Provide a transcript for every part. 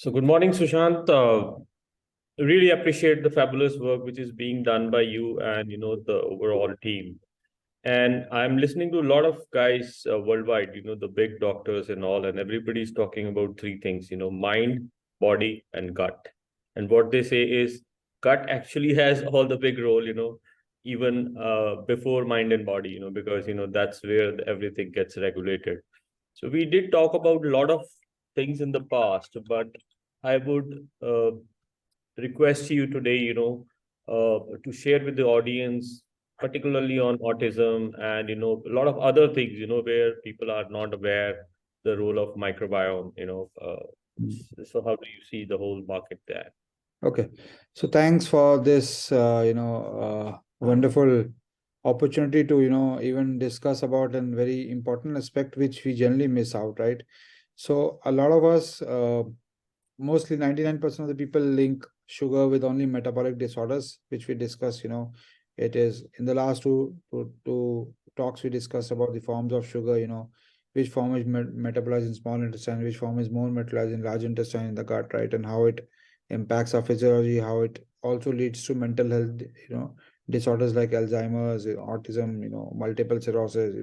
So good morning, Sushant. Really appreciate the fabulous work which is being done by you and the overall team. And I'm listening to a lot of guys worldwide, the big doctors and all, and everybody's talking about three things, mind, body, and gut. And what they say is gut actually has all the big role, even before mind and body, because that's where everything gets regulated. So we did talk about a lot of things in the past, but I would request you today, to share with the audience, particularly on autism and a lot of other things, where people are not aware the role of microbiome. So how do you see the whole market there? Okay, so thanks for this, wonderful opportunity to, even discuss about a very important aspect which we generally miss out, right? So a lot of us, mostly 99% of the people link sugar with only metabolic disorders, which we discuss, it is in the last two talks we discussed about the forms of sugar, which form is metabolized in small intestine, which form is more metabolized in large intestine in the gut, right? And how it impacts our physiology, how it also leads to mental health, disorders like Alzheimer's, autism, multiple sclerosis,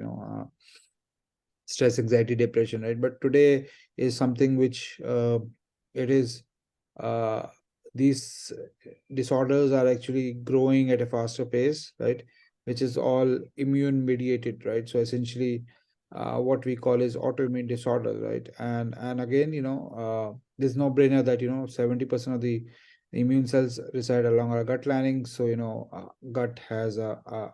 stress, anxiety, depression, right? But today is something which it is uh, these disorders are actually growing at a faster pace, right? Which is all immune mediated, right? So essentially, what we call is autoimmune disorders, right? And again, there's no brainer that 70% of the immune cells reside along our gut lining. So gut has a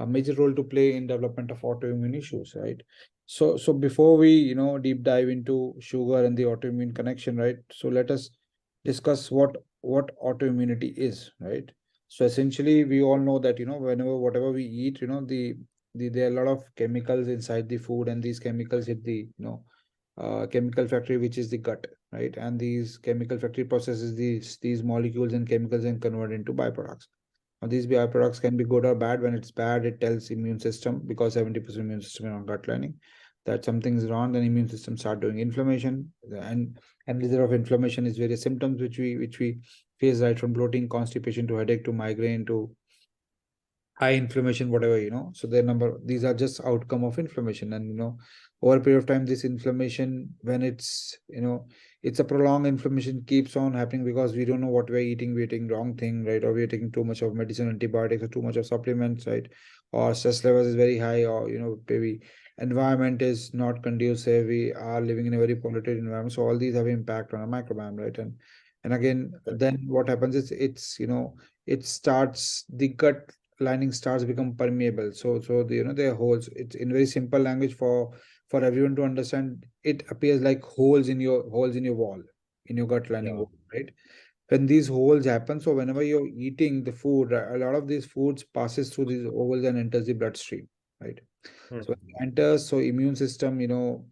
major role to play in development of autoimmune issues, right? So before we deep dive into sugar and the autoimmune connection, right? So let us discuss what autoimmunity is, right? So essentially, we all know that whenever whatever we eat, there are a lot of chemicals inside the food, and these chemicals hit the chemical factory, which is the gut, right? And these chemical factory processes these molecules and chemicals and convert into byproducts. Now, these byproducts can be good or bad. When it's bad, it tells immune system, because 70% immune system is on gut lining, that something's wrong. Then immune system start doing inflammation, and result of inflammation is various symptoms which we face, right from bloating, constipation to headache to migraine to high inflammation, whatever. So these are just outcome of inflammation. And over a period of time, this inflammation, when it's a prolonged inflammation, keeps on happening because we don't know what we're eating. We're eating wrong thing, right? Or we're taking too much of medicine, antibiotics, or too much of supplements, right? Or stress levels is very high, or maybe environment is not conducive. We are living in a very polluted environment, so all these have impact on our microbiome, right? And again, then what happens is it starts, the gut lining starts become permeable. So there are holes. It's in very simple language for everyone to understand. It appears like holes in your wall, in your gut lining Yeah. wall, right? When these holes happen, so whenever you're eating the food, a lot of these foods passes through these holes and enters the bloodstream, right? So when Hmm. it enters, so immune system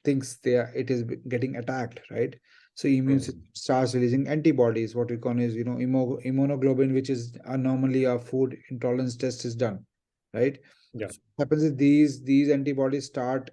thinks it is getting attacked, right? So immune system Hmm. starts releasing antibodies. What we call is immunoglobulin, which is normally a food intolerance test is done, right? Yeah. So what happens is these antibodies start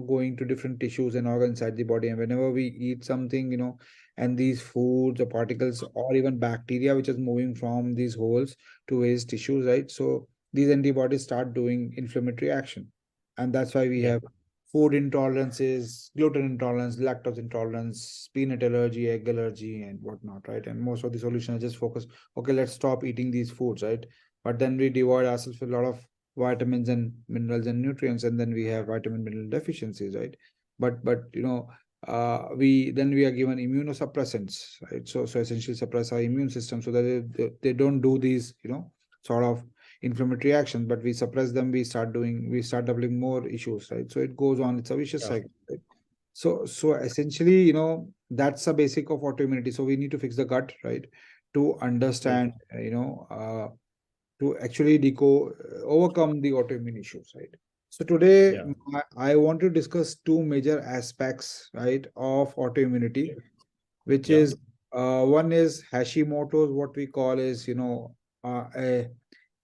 going to different tissues and organs inside the body. And whenever we eat something, and these foods or particles or even bacteria which is moving from these holes to various tissues, right? So these antibodies start doing inflammatory action. And that's why we Yeah. have food intolerances, gluten intolerance, lactose intolerance, peanut allergy, egg allergy, and whatnot, right? And most of the solutions are just focus, okay, let's stop eating these foods, right? But then we devoid ourselves with a lot of vitamins and minerals and nutrients, and then we have vitamin mineral deficiencies, right? But we are given immunosuppressants, right? So essentially suppress our immune system so that they don't do these, sort of inflammatory actions. But we suppress them, we start developing more issues, right? So it goes on, it's a vicious Yeah. cycle, right? So essentially, that's the basic of autoimmunity. So we need to fix the gut, right? To Hmm. understand, to actually overcome the autoimmune issues, right? So today Yeah. I want to discuss two major aspects, right, of autoimmunity, which Yeah. is one is Hashimoto's, what we call is a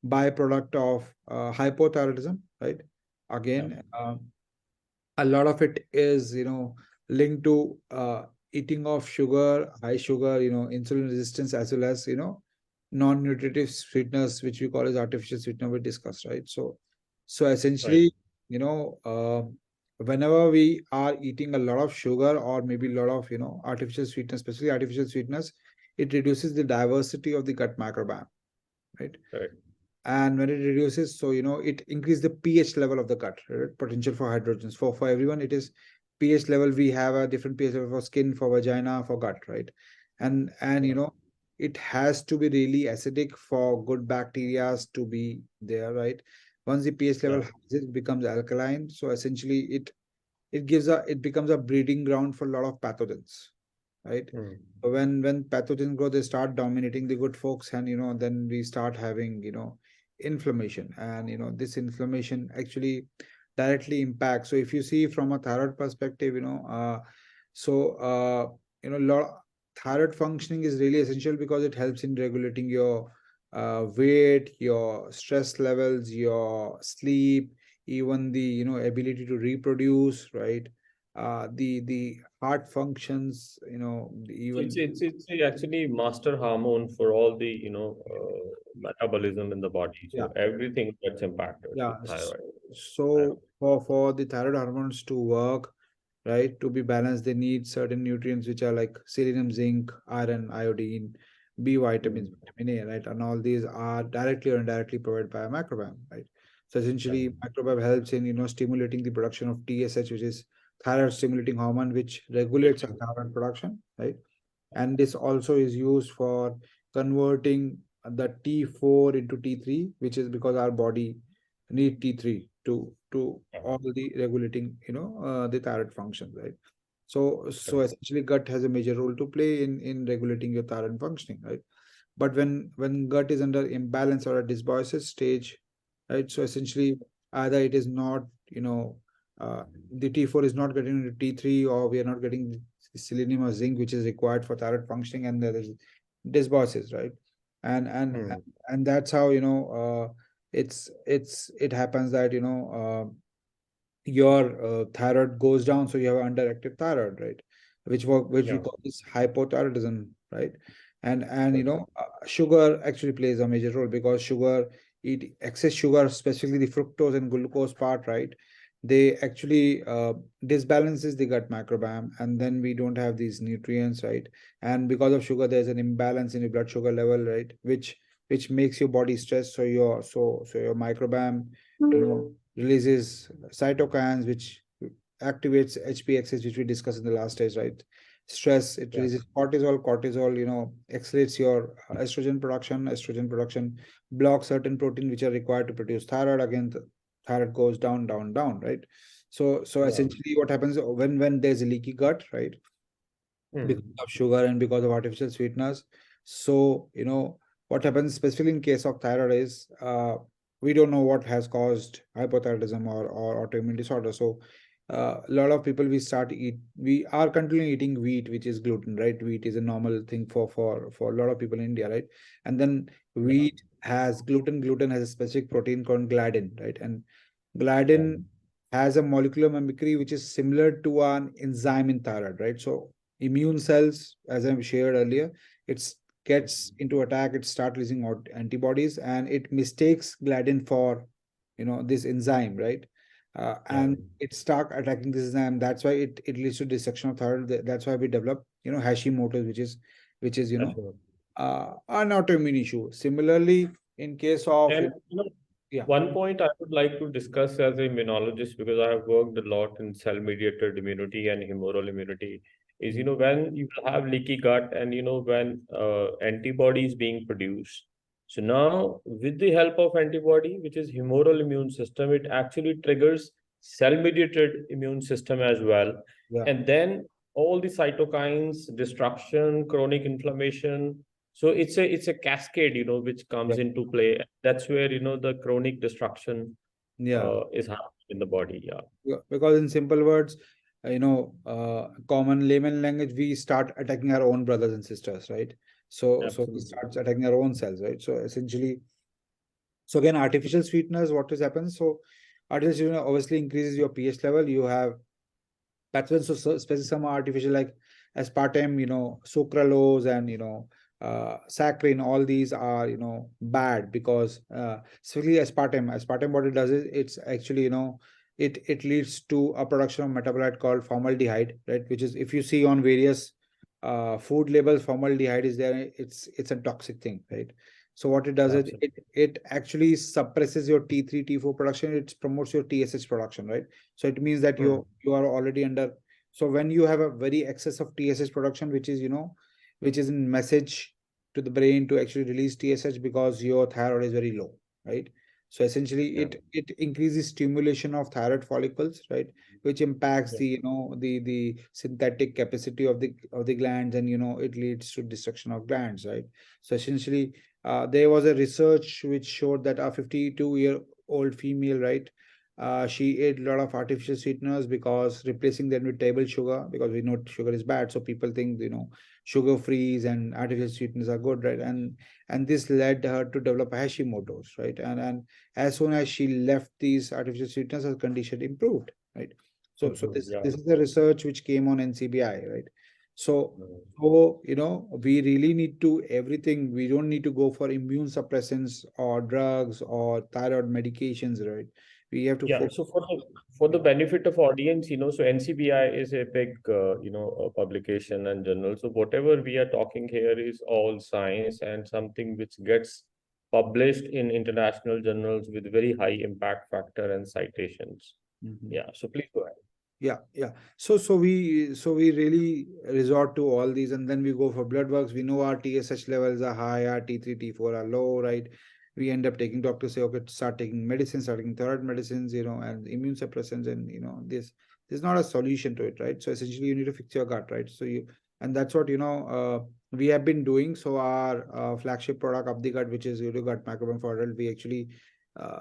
byproduct of hypothyroidism, right? Yeah. Again, a lot of it is linked to eating of sugar, high sugar, insulin resistance, as well as, non-nutritive sweeteners, which we call as artificial sweetener, we discussed, right? So Right. essentially, whenever we are eating a lot of sugar or maybe a lot of, artificial sweeteners, especially artificial sweeteners, it reduces the diversity of the gut microbiome, right? Right. And when it reduces, so it increases the pH level of the gut, right? Potential for hydrogens. For everyone, it is pH level. We have a different pH level for skin, for vagina, for gut, right? And Yeah. it has to be really acidic for good bacteria to be there, right? Once the pH level Yeah. rises, it becomes alkaline. So essentially, it becomes a breeding ground for a lot of pathogens, right? Mm. So when pathogens grow, they start dominating the good folks, and then we start having inflammation, and this inflammation actually directly impacts. So if you see from a thyroid perspective, so lot thyroid functioning is really essential because it helps in regulating your weight, your stress levels, your sleep, even the ability to reproduce, right? The heart functions, even It's actually master hormone for all the metabolism in the body. yeah. So everything gets impacted Yeah. with thyroid. So for the thyroid hormones to work, right, to be balanced, they need certain nutrients which are like selenium, zinc, iron, iodine, B vitamins, Mm. vitamin A, right? And all these are directly or indirectly provided by a microbiome, right? So Yeah. essentially, microbiome helps in stimulating the production of TSH, which is thyroid stimulating hormone, which regulates our thyroid production, right? And this also is used for converting the T4 into T3, which is because our body need T3 to Yeah. all the regulating the thyroid functions, right? So Correct. essentially gut has a major role to play in regulating your thyroid functioning, right? But when gut is under imbalance or a dysbiosis stage, right? So essentially, either it is not, the T4 is not getting into T3, or we are not getting the selenium or zinc, which is required for thyroid functioning, and there is dysbiosis, right? And and Mm. and that's how it happens that your thyroid goes down, so you have underactive thyroid, right? Which we Yeah. call this hypothyroidism, right? And Correct. sugar actually plays a major role, because eat excess sugar, especially the fructose and glucose part, right? They actually disbalances the gut microbiome, and then we don't have these nutrients, right? And because of sugar, there's an imbalance in your blood sugar level, right? Which makes your body stressed, so your microbiome releases cytokines, which activates HPXs, which we discussed in the last stage, right? Stress, it Yeah. releases cortisol. Cortisol, accelerates your estrogen production. Estrogen production blocks certain protein which are required to produce thyroid. Again, the thyroid goes down, down, down, right? So Yeah. essentially, what happens when there's a leaky gut, right? Because Mm. of sugar and because of artificial sweeteners. So, what happens specifically in case of thyroid is we don't know what has caused hypothyroidism or autoimmune disorder. So, a lot of people we are continually eating wheat, which is gluten, right? Wheat is a normal thing for a lot of people in India, right? And then Yeah. wheat has gluten. Gluten has a specific protein called gliadin, right? And Yeah. gliadin has a molecular mimicry which is similar to an enzyme in thyroid, right? So immune cells, as I shared earlier, it gets into attack, it starts releasing out antibodies, and it mistakes gliadin for this enzyme, right? Yeah. And it start attacking this enzyme. That's why it leads to dissection of thyroid. That's why we develop Hashimoto's, which is That's right. an autoimmune issue. Similarly, in case of And yeah, one point I would like to discuss as a immunologist, because I have worked a lot in cell-mediated immunity and humoral immunity, is when you have leaky gut and when antibodies being produced. So now, with the help of antibody, which is humoral immune system, it actually triggers cell-mediated immune system as well, yeah, and then all the cytokines, destruction, chronic inflammation. So it's a cascade, which yeah, comes into play. That's where the chronic destruction yeah. is happening in the body. Yeah, Yeah, because in simple words, common layman language, we start attacking our own brothers and sisters, right? So we absolutely. start attacking our own cells, right? So essentially, so again, artificial sweeteners, what is happens? So artificial sweetener obviously increases your pH level. You have pathogens, so especially some are artificial, like aspartame, sucralose, and saccharin, all these are bad, because especially aspartame, what it does is, it's actually, it leads to a production of metabolite called formaldehyde, right? Which is, if you see on various food labels, formaldehyde is there. It's a toxic thing, right? So what it does is, Absolutely. it actually suppresses your T3, T4 production. It promotes your TSH production, right? So it means that Hmm. you are already under. So when you have a very excess of TSH production, which is, which is in message to the brain to actually release TSH, because your thyroid is very low, right? So essentially, Yeah. it increases stimulation of thyroid follicles, right? Which impacts Yeah. the, the synthetic capacity of the glands, and it leads to destruction of glands, right? So essentially, there was a research which showed that a 52-year-old female, right, she ate a lot of artificial sweeteners, because replacing them with table sugar, because we know sugar is bad, so people think, sugar frees and artificial sweeteners are good, right? And this led her to develop Hashimoto's, right? And as soon as she left these artificial sweeteners, her condition improved, right? So Mhm. this Yeah. this is the research which came on NCBI, right? So Mhm. we really need to everything. We don't need to go for immune suppressants or drugs or thyroid medications, right? We have to Yeah. focus. So for the benefit of audience, so NCBI is a big, publication and journal. So whatever we are talking here is all science and something which gets published in international journals with very high impact factor and citations. Mhm. Yeah. So please go ahead. Yeah. So we really resort to all these, and then we go for blood works. We know our TSH levels are high, our T3, T4 are low, right? We end up taking, doctors say, okay, start taking medicines, starting thyroid medicines, and immune suppressants, and this is not a solution to it, right? So essentially, you need to fix your gut, right? And that's what we have been doing. So our flagship product of the gut, which is gut microbiome for adult,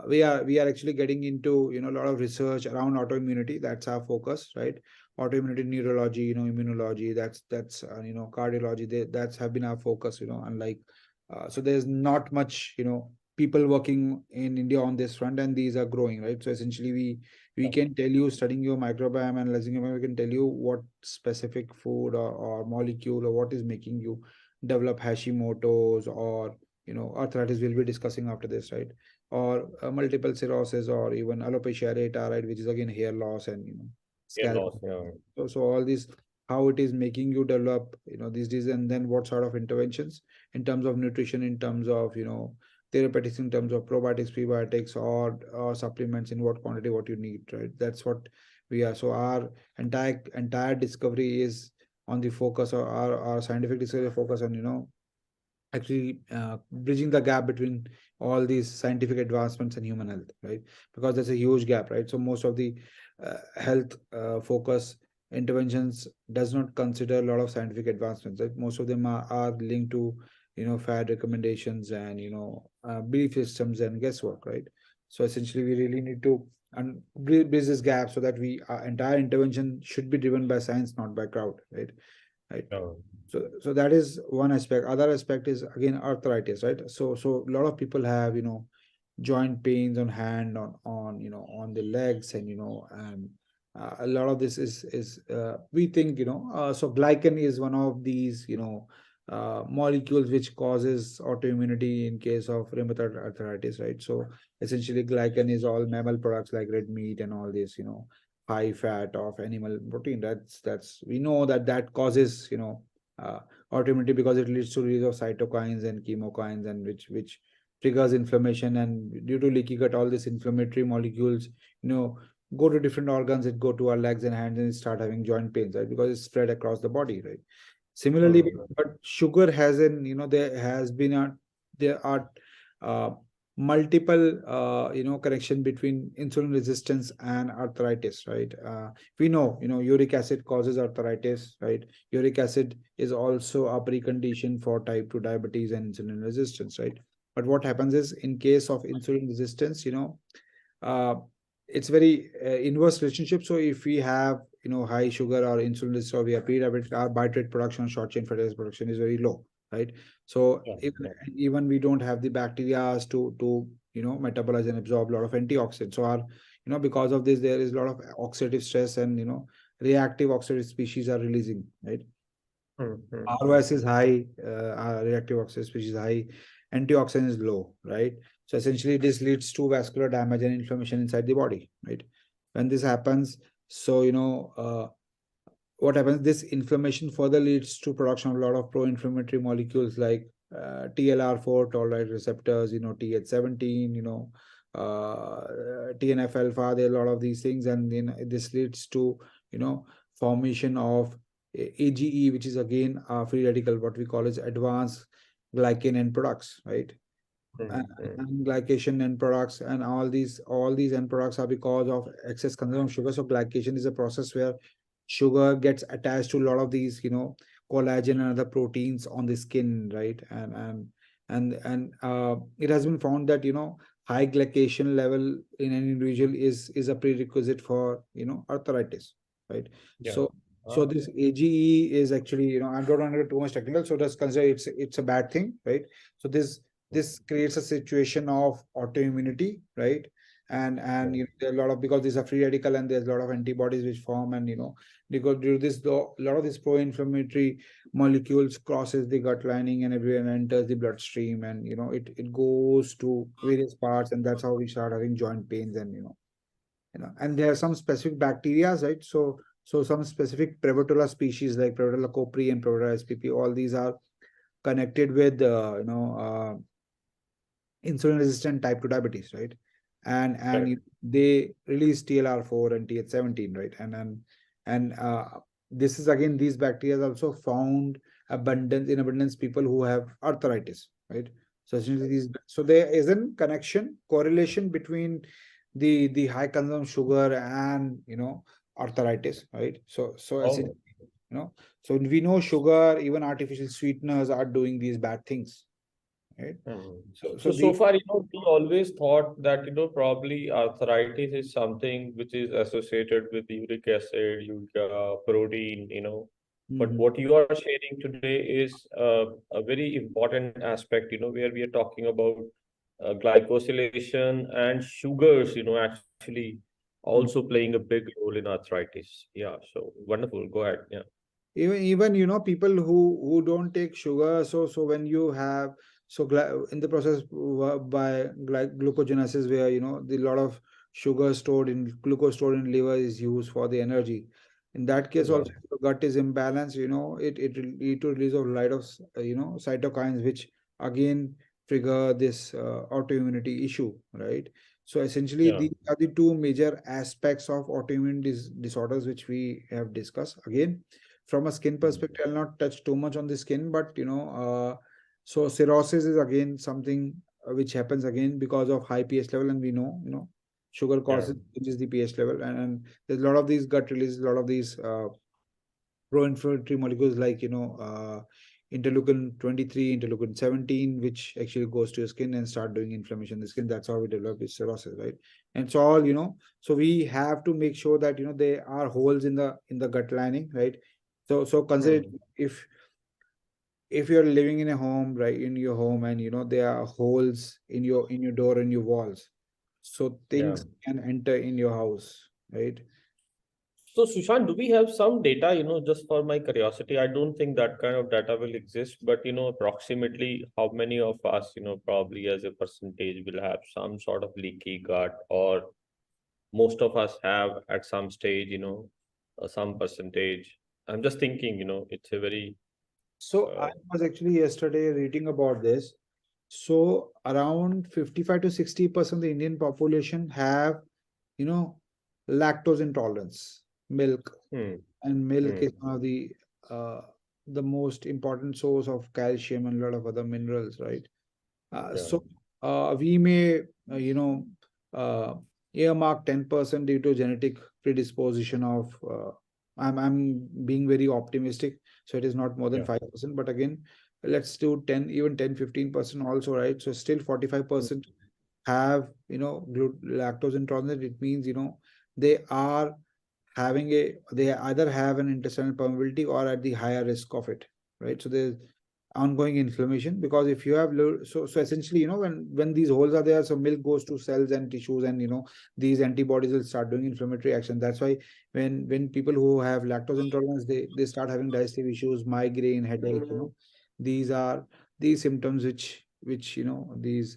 we are actually getting into a lot of research around autoimmunity. That's our focus, right? Autoimmunity, neurology, immunology, that's cardiology, that's have been our focus, unlike so there's not much people working in India on this front, and these are growing, right? So essentially, we can tell you, studying your microbiome, analyzing your microbiome, we can tell you what specific food or molecule, or what is making you develop Hashimoto's, or arthritis, we'll be discussing after this, right? Or multiple sclerosis, or even alopecia areata, right, which is again hair loss and Yeah. scalp. Loss. Yeah. So all these, how it is making you develop these diseases, and then what sort of interventions in terms of nutrition, in terms of therapeutics, in terms of probiotics, prebiotics, or supplements, in what quantity, what you need, right? That's what we are. So our entire discovery is on the focus, or our scientific discovery focus on actually bridging the gap between all these scientific advancements and human health, right? Because there's a huge gap, right? So most of the health focus interventions does not consider a lot of scientific advancements, right? Most of them are linked to fad recommendations, and belief systems and guesswork, right? So essentially, we really need to bridge this gap, so that our entire intervention should be driven by science, not by crowd, right? Yeah. So that is one aspect. Other aspect is again arthritis, right? So a lot of people have joint pains on hand, on the legs, and a lot of this is we think so glycan is one of these molecules which causes autoimmunity in case of rheumatoid arthritis, right? So essentially, glycan is all mammal products like red meat and all this high fat of animal protein. That's we know that causes uh, autoimmunity, because it leads to release of cytokines and chemokines, and which triggers inflammation. And due to leaky gut, all these inflammatory molecules go to different organs. It go to our legs and hands, and it start having joint pains, right? Because it's spread across the body, right? Similarly, Mhm. but sugar has an there has been a there are uh, multiple connection between insulin resistance and arthritis, right? We know uric acid causes arthritis, right? Uric acid is also a precondition for type 2 diabetes and insulin resistance, right? But what happens is, in case of insulin resistance, uh, it's very inverse relationship. So if we have high sugar or insulin resistance, or we are pre-diabetic, our bitrate production, short chain fatty acid production is very low, right? So Yeah. Yeah. even we don't have the bacteria to metabolize and absorb a lot of antioxidants. So our because of this, there is a lot of oxidative stress, and reactive oxidative species are releasing, right? ROS is high, reactive oxidation species high, antioxidant is low, right? So essentially, this leads to vascular damage and inflammation inside the body, right? When this happens, so what happens? This inflammation further leads to production of a lot of pro-inflammatory molecules like TLR4, toll-like receptors, TH17, TNF alpha. There are a lot of these things, and then this leads to formation of AGE, which is again a free radical, what we call as advanced glycan end products, right? And glycation end products, and all these end products are because of excess consumption of sugar. So glycation is a process where sugar gets attached to a lot of these collagen and other proteins on the skin, right? And it has been found that high glycation level in an individual is a prerequisite for arthritis, right? Yeah. So this AGE is actually, I don't want to get too much technical, so just consider it's a bad thing, right? So this creates a situation of autoimmunity, right? And there are a lot of, because these are free radical and there's a lot of antibodies which form, and because due to this, a lot of these pro-inflammatory molecules crosses the gut lining and everywhere and enters the bloodstream, and it goes to various parts, and that's how we start having joint pains, and and there are some specific bacteria, right? So some specific Prevotella species like Prevotella copri and Prevotella spp, all these are connected with insulin resistant type 2 diabetes, right? And Correct. they release TLR4 and TH17, right? And this is again, these bacteria also found abundance people who have arthritis, right? So essentially so there is a correlation between the high consumption of sugar and arthritis, right? So essentially, Oh. so we know sugar, even artificial sweeteners are doing these bad things, right? Mhm. So so So the far, we always thought that, probably arthritis is something which is associated with uric acid, urea, protein, But Mhm. what you are sharing today is a very important aspect, where we are talking about glycosylation and sugars, actually Mhm. also playing a big role in arthritis. Yeah, so wonderful. Go ahead. Yeah. Even people who don't take sugar, so when you have, in the process by glucogenesis, where the lot of sugar stored in glucose stored in liver is used for the energy. In that case Yeah. also, if the gut is imbalanced, it will lead to release of lot of cytokines, which again trigger this autoimmunity issue, right? So essentially, Yeah. these are the two major aspects of autoimmune disorders which we have discussed. Again, from a skin Mhm. perspective, I'll not touch too much on the skin, but so cirrhosis is again something which happens again because of high pH level, and we know, sugar Yeah. causes which is the pH level, and there's a lot of these gut release, a lot of these pro-inflammatory molecules like interleukin 23, interleukin 17, which actually goes to your skin and start doing inflammation in the skin. That's how we develop this cirrhosis, right? And it's all, so we have to make sure that there are holes in the gut lining, right? So consider it, Mhm. if you're living in a home, right, in your home, and there are holes in your door and your walls, so Yeah. things can enter in your house, right? So, Sushant, do we have some data, just for my curiosity? I don't think that kind of data will exist, but, approximately how many of us, probably as a percentage will have some sort of leaky gut, or most of us have at some stage, some percentage. I'm just thinking, it's a very, So I uh, was actually yesterday reading about this. So around 55 to 60% of the Indian population have, you know, lactose intolerance, milk, hmm, and milk is hmm, one of uh, the most important source of calcium and a lot of other minerals, right? yeah, So we may, uh, earmark 10% due to genetic predisposition of. I'm being very optimistic, so it is not more than yeah, 5%. But again, let's do 10, even 10-15% also, right? So still 45% have lactose intolerance. It means they are they either have an intestinal permeability or at the higher risk of it, right? So there's ongoing inflammation. Because if you have so essentially, when these holes are there, so milk goes to cells and tissues, and these antibodies will start doing inflammatory action. That's why when people who have lactose intolerance, they start having digestive issues, migraine, headache. These are these symptoms which these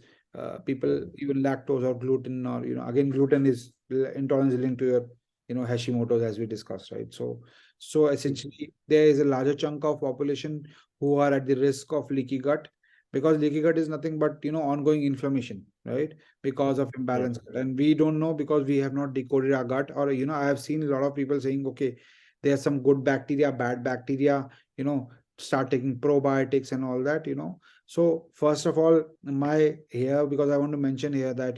people, even lactose or gluten, or again, gluten is intolerance linked to your Hashimoto's, as we discussed, right? So essentially there is a larger chunk of population who are at the risk of leaky gut, because leaky gut is nothing but ongoing inflammation, right? Because of Mm. imbalance gut. And we don't know, because we have not decoded our gut. Or I have seen a lot of people saying, okay, there's some good bacteria, bad bacteria, you know start taking probiotics and all that. So first of all, my here, because I want to mention here that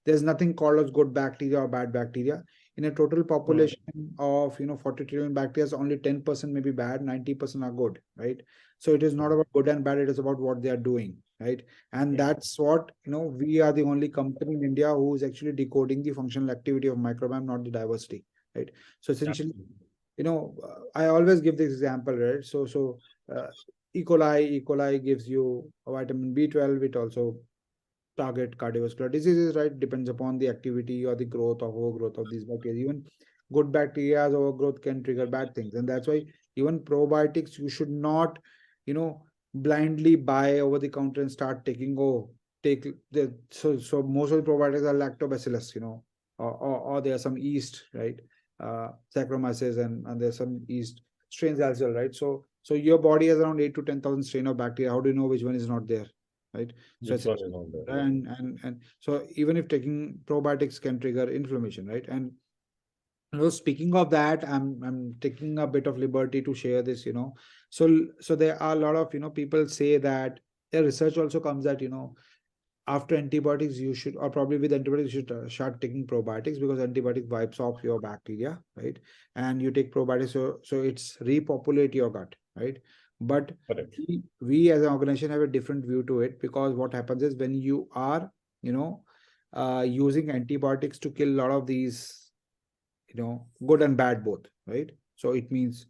there's nothing called as good bacteria or bad bacteria. In a total Mm. population of 40 trillion bacteria, only 10% may be bad, 90% are good, right? So it is not about good and bad, it is about what they are doing, right? And Mm. that's what we are the only company in India who is actually decoding the functional activity of microbiome, not the diversity, right? So essentially, Absolutely. I always give this example, right? So uh, E. coli gives you a vitamin B12. It also target cardiovascular diseases, right? Depends upon the activity or the growth of overgrowth of these bacteria. Even good bacteria's overgrowth can trigger bad things, and that's why even probiotics you should not, blindly buy over the counter and start taking. Oh, take the so most of the probiotics are lactobacillus, or there are some yeast, right? Saccharomyces, and there's some yeast strains as well, right? So your body has around 8 to 10,000 strain of bacteria. How do you know which one is not there, right? So Which one it's is on there? Yeah. and so even if taking probiotics can trigger inflammation, right? And speaking of that, I'm taking a bit of liberty to share this. So there are a lot of people say that the research also comes that after antibiotics you should, or probably with antibiotics you should start taking probiotics, because antibiotic wipes off your bacteria, right? And you take probiotics, so it's repopulate your gut, right? But Correct. we as an organization have a different view to it, because what happens is when you are you know using antibiotics to kill a lot of these, good and bad both, right? So it means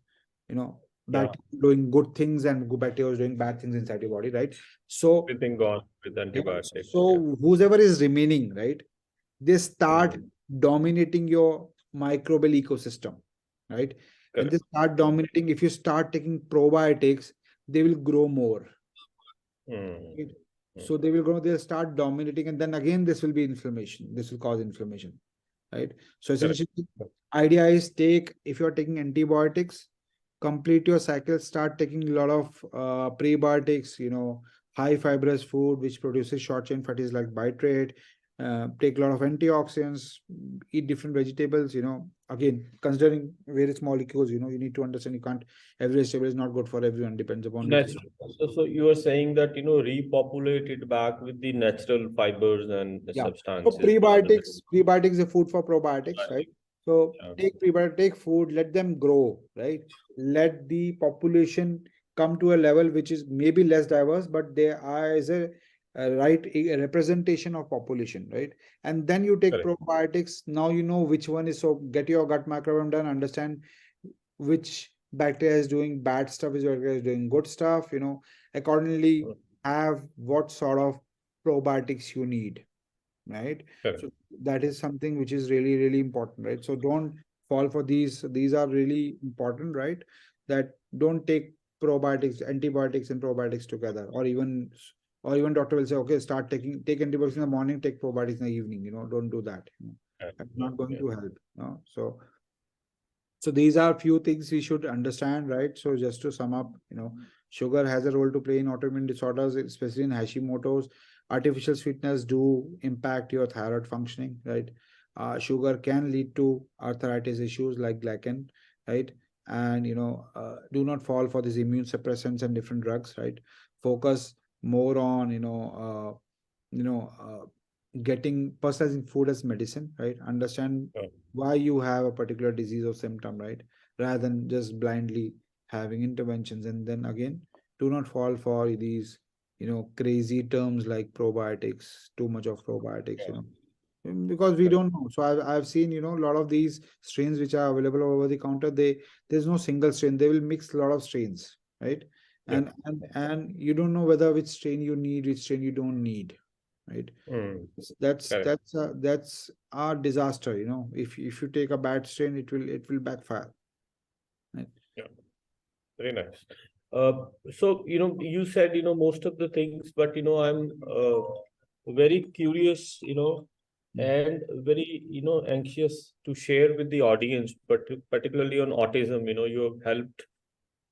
you know Yeah. bacteria doing good things and good bacteria is doing bad things inside your body, right? So Everything gone with yeah. antibiotics. Yeah. So whoever is remaining, right, they start Mm. dominating your microbial ecosystem, right? When they Correct. start Mm. dominating, if you start taking probiotics, they will grow more, Mm. right? Mm. So they will grow, they'll start dominating, and then again, this will be inflammation. This will cause inflammation, right? So Correct. essentially, idea is take, if you're taking antibiotics, complete your cycle, start taking a lot of prebiotics, high fibrous food which produces short chain fatty acids like bitrate, take a lot of antioxidants, eat different vegetables. Again, considering various molecules, you need to understand, you can't, every vegetable is not good for everyone, depends upon nutrition. Natural. So you are saying that, repopulate it back with the natural fibers and the Yeah. So substances rather than prebiotics is food for probiotics, right? antibiotics. So Yeah. take prebiotic, take food, let them grow, right? Let the population come to a level which is maybe less diverse, but there is a representation of population, right? And then you take Correct. probiotics. Now you know which one is, so get your gut microbiome done, understand which bacteria is doing bad stuff, which bacteria is doing good stuff, accordingly Mm. have what sort of probiotics you need, right? Correct. So that is something which is really, really important, right? So don't fall for these are really important, right? That don't take probiotics, antibiotics and probiotics together, or even doctor will say, okay, take antibiotics in the morning, take probiotics in the evening. Don't do that. That's not Absolutely. going Yeah. to help. So these are few things we should understand, right? So just to sum up, sugar has a role to play in autoimmune disorders, especially in Hashimoto's. Artificial sweeteners do impact your thyroid functioning, right? Sugar can lead to arthritis issues like glycan, right? And do not fall for these immune suppressants and different drugs, right? Focus more on getting personalizing food as medicine, right? Understand Yeah. why you have a particular disease or symptom, right? Rather than just blindly having interventions. And then again, do not fall for these, crazy terms like probiotics, too much of probiotics, Yeah. because we Correct. don't know. So I've seen, a lot of these strains which are available over the counter, there's no single strain. They will mix a lot of strains, right? Yeah. And you don't know whether which strain you need, which strain you don't need, right? Mm. That's Correct. that's our disaster, you know. If you take a bad strain, it will backfire, right? Yeah. Very nice. So, you said, most of the things, but, I'm very curious, Mm. and very, anxious to share with the audience, but particularly on autism, you have helped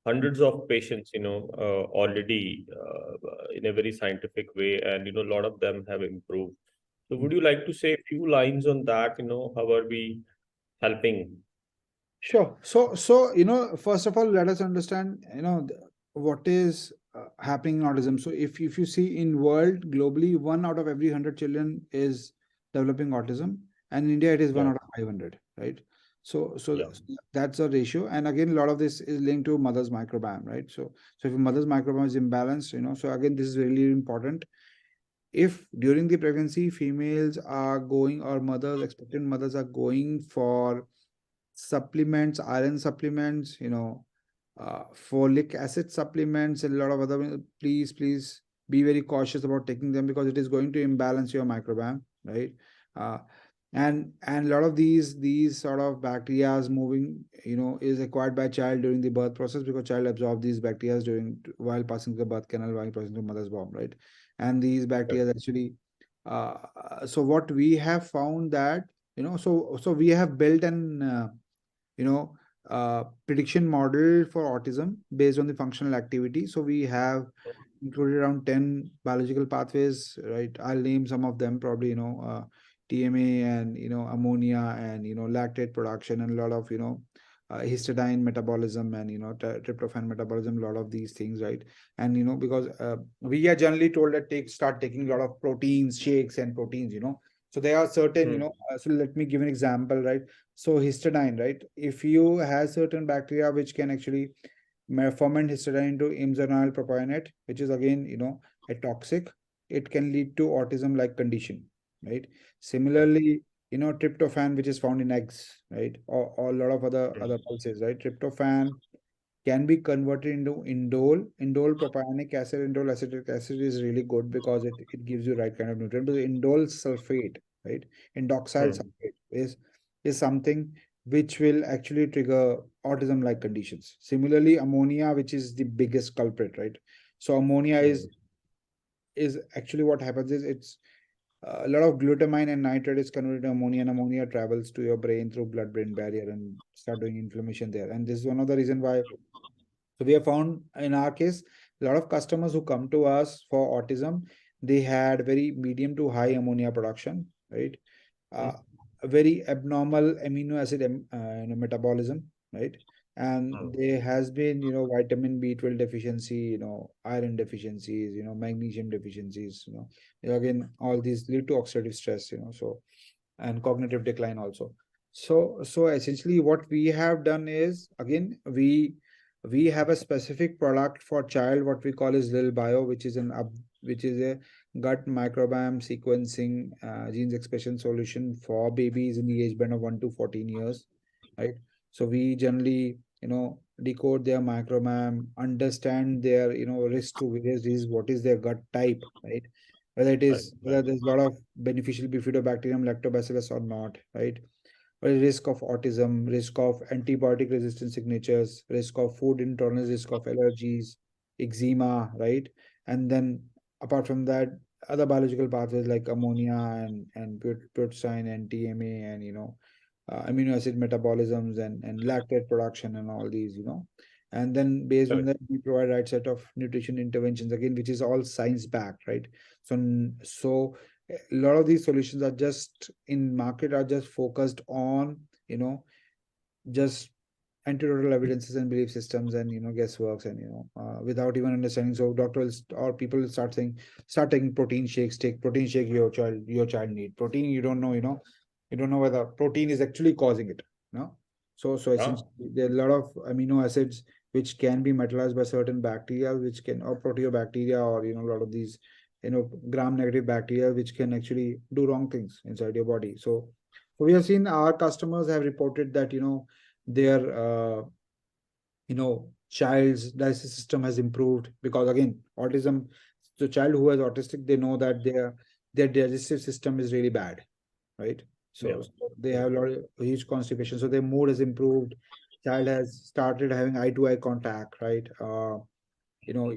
hundreds of patients, already in a very scientific way, and, a lot of them have improved. So would you like to say a few lines on that? How are we helping? Sure. So, first of all, let us understand, what is happening in autism. So, if you see in world globally, 1 out of every 100 children is developing autism, and in India it is one Yeah, out of 500, right? So yeah. that's a ratio, and again, a lot of this is linked to mother's microbiome, right? So if your mother's microbiome is imbalanced, so again, this is really important. If during the pregnancy females are going, or mothers, expectant mothers are going for supplements, iron supplements, folic acid supplements, and a lot of other. Please be very cautious about taking them, because it is going to imbalance your microbiome, right? Uh, and a lot of these sort of bacteria moving, is acquired by child during the birth process, because child absorb these bacteria during while passing the birth canal, while passing the mother's womb, right? And these Correct. bacteria actually, so what we have found that, so we have built an you know prediction model for autism based on the functional activity. So we have included around 10 biological pathways, right? I'll name some of them, probably, TMA, and ammonia, and lactate production, and a lot of histidine metabolism, and tryptophan metabolism, a lot of these things, right? And because we are generally told that start taking a lot of proteins, shakes and proteins, so there are certain, Hmm. so let me give an example, right? So histidine, right? If you have certain bacteria which can actually ferment histidine into imzonal propionate, which is again, a toxic, it can lead to autism-like condition, right? Correct. Similarly, tryptophan, which is found in eggs, right? Or a lot of other Hmm. pulses, right? Tryptophan can be converted into indole propionic acid. Indole acetic acid is really good because it gives you right kind of nutrient. But indole sulfate, right? Indoxyl Hmm. sulfate is something which will actually trigger autism like conditions. Similarly, ammonia, which is the biggest culprit, right? So ammonia is Hmm. is actually, what happens is, it's a lot of glutamine and nitrate is converted to ammonia, and ammonia travels to your brain through blood-brain barrier and start doing inflammation there. And this is one of the reason why, so we have found in our case, a lot of customers who come to us for autism, they had very medium to high ammonia production, right? Uh, Hmm. a very abnormal amino acid metabolism, right? And Hmm. there has been, vitamin B12 deficiency, iron deficiencies, magnesium deficiencies, again, all these lead to oxidative stress, so, and cognitive decline also. So essentially what we have done is, again, we have a specific product for child, what we call is Lil Bio, which is a gut microbiome sequencing genes expression solution for babies in the age band of 1 to 14 years, right? So we generally, decode their microbiome, understand their, risk to various diseases, what is their gut type, right? Right. Whether there's a lot of beneficial bifidobacterium lactobacillus or not, right? Or risk of autism, risk of antibiotic resistant signatures, risk of food intolerance, risk of allergies, eczema, right? And then apart from that, other biological pathways like ammonia and purotide and TMA, and amino acid metabolisms and lactate production and all these, and then based on Correct. that we provide right set of nutrition interventions, again, which is all science backed, right? So a lot of these solutions are just in market, are just focused on, just anecdotal evidences and belief systems, and guessworks, and without even understanding. So doctors or people will start saying, start taking protein shakes, take protein shake, your child need protein. You don't know, you don't know whether protein is actually causing it, so Yeah. essentially there are a lot of amino acids which can be metabolized by certain bacteria, which can, or proteobacteria, or a lot of these, gram negative bacteria, which can actually do wrong things inside your body. So we have seen our customers have reported that, their child's digestive system has improved, because again, autism, the child who is autistic, they know that their digestive system is really bad, right? Yeah. So they Yeah. have a lot of huge constipation. So their mood has improved. Child has started having eye-to-eye contact, right? You know,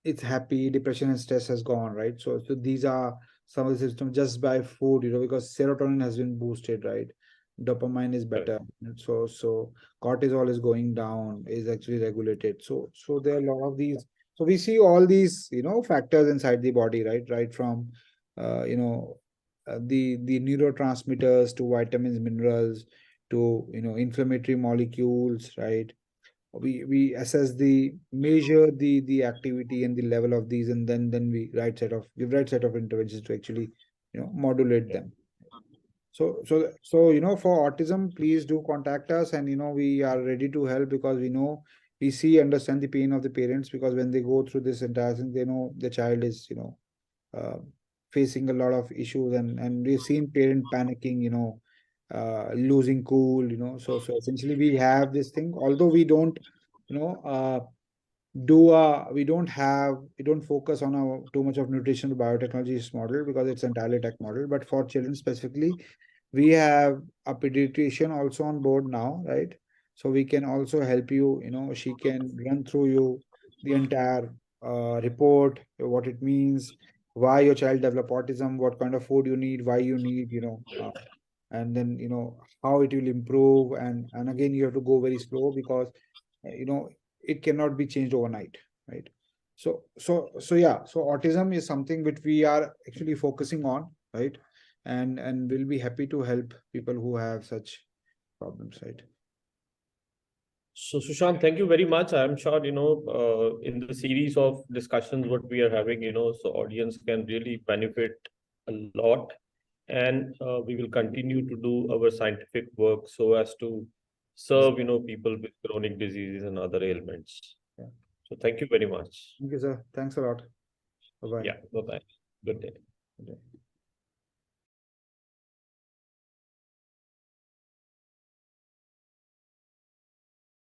it's happy, depression and stress has gone, right? So these are some of the symptoms just by food, because serotonin has been boosted, right? Dopamine is Correct. better. So cortisol is going down, is actually regulated. So there are a lot of these. So we see all these, factors inside the body, right? Right from uh, you know the neurotransmitters to vitamins, minerals, to inflammatory molecules, right? We assess the measure the activity and the level of these, and then we give right set of interventions to actually modulate Yeah. them. So for autism, please do contact us, and we are ready to help, because we see, understand the pain of the parents, because when they go through this entire thing, they know the child is uh, facing a lot of issues, and we've seen parent panicking, losing cool, so essentially we have this thing, although we don't you know uh, we don't focus on too much of nutrition biotechnologies model, because it's entirely tech model. But for children specifically, we have a pediatrician also on board now, right? So we can also help you. She can run through you the entire report, what it means, why your child develop autism, what kind of food you need, why you need, and then how it will improve. And again, you have to go very slow, because uh, you know it cannot be changed overnight, right? So yeah, so autism is something which we are actually focusing on, right? And we'll be happy to help people who have such problems, right? So, Sushant, thank you very much. I'm sure, in the series of discussions what we are having, so audience can really benefit a lot. And we will continue to do our scientific work so as to Yes. serve, people with chronic diseases and other ailments. Yeah. So thank you very much. Thank you, sir. Thanks a lot. Bye Yeah, bye-bye. Good day. bye.